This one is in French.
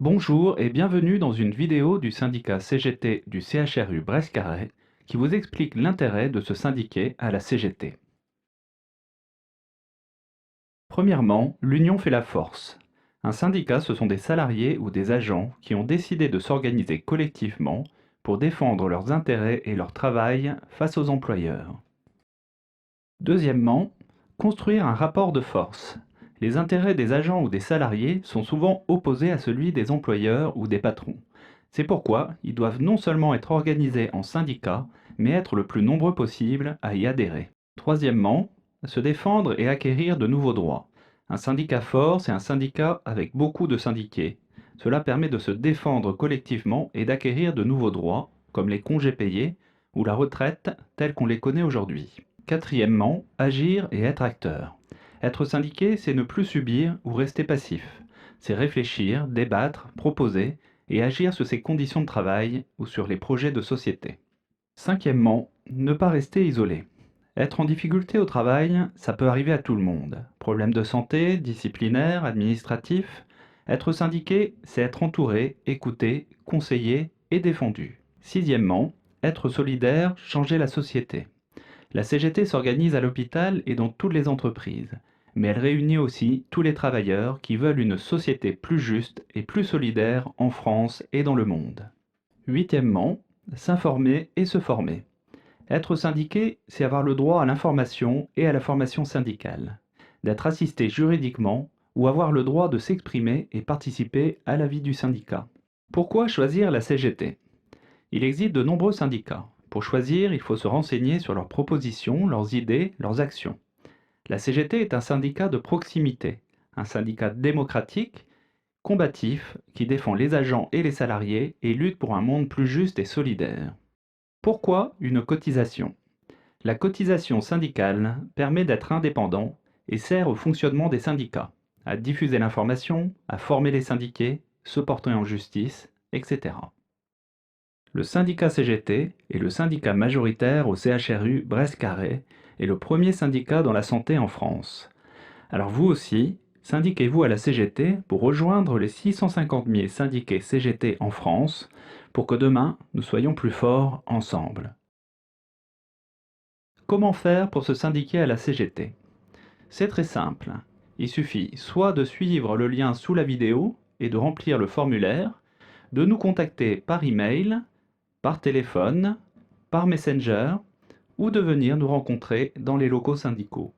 Bonjour et bienvenue dans une vidéo du syndicat CGT du CHRU Brest-Carré qui vous explique l'intérêt de se syndiquer à la CGT. Premièrement, l'union fait la force. Un syndicat, ce sont des salariés ou des agents qui ont décidé de s'organiser collectivement pour défendre leurs intérêts et leur travail face aux employeurs. Deuxièmement, construire un rapport de force. Les intérêts des agents ou des salariés sont souvent opposés à celui des employeurs ou des patrons. C'est pourquoi ils doivent non seulement être organisés en syndicats, mais être le plus nombreux possible à y adhérer. Troisièmement, se défendre et acquérir de nouveaux droits. Un syndicat fort, c'est un syndicat avec beaucoup de syndiqués. Cela permet de se défendre collectivement et d'acquérir de nouveaux droits, comme les congés payés ou la retraite tels qu'on les connaît aujourd'hui. Quatrièmement, agir et être acteur. Être syndiqué, c'est ne plus subir ou rester passif. C'est réfléchir, débattre, proposer et agir sur ses conditions de travail ou sur les projets de société. Cinquièmement, ne pas rester isolé. Être en difficulté au travail, ça peut arriver à tout le monde. Problèmes de santé, disciplinaires, administratifs. Être syndiqué, c'est être entouré, écouté, conseillé et défendu. Sixièmement, être solidaire, changer la société. La CGT s'organise à l'hôpital et dans toutes les entreprises, mais elle réunit aussi tous les travailleurs qui veulent une société plus juste et plus solidaire en France et dans le monde. Huitièmement, s'informer et se former. Être syndiqué, c'est avoir le droit à l'information et à la formation syndicale, d'être assisté juridiquement ou avoir le droit de s'exprimer et participer à la vie du syndicat. Pourquoi choisir la CGT? Il existe de nombreux syndicats. Pour choisir, il faut se renseigner sur leurs propositions, leurs idées, leurs actions. La CGT est un syndicat de proximité, un syndicat démocratique, combatif, qui défend les agents et les salariés et lutte pour un monde plus juste et solidaire. Pourquoi une cotisation? La cotisation syndicale permet d'être indépendant et sert au fonctionnement des syndicats, à diffuser l'information, à former les syndiqués, se porter en justice, etc. Le syndicat CGT est le syndicat majoritaire au CHRU Brest-Carré et le premier syndicat dans la santé en France. Alors vous aussi, syndiquez-vous à la CGT pour rejoindre les 650 000 syndiqués CGT en France pour que demain nous soyons plus forts ensemble. Comment faire pour se syndiquer à la CGT? C'est très simple. Il suffit soit de suivre le lien sous la vidéo et de remplir le formulaire, de nous contacter par email, par téléphone, par Messenger ou de venir nous rencontrer dans les locaux syndicaux.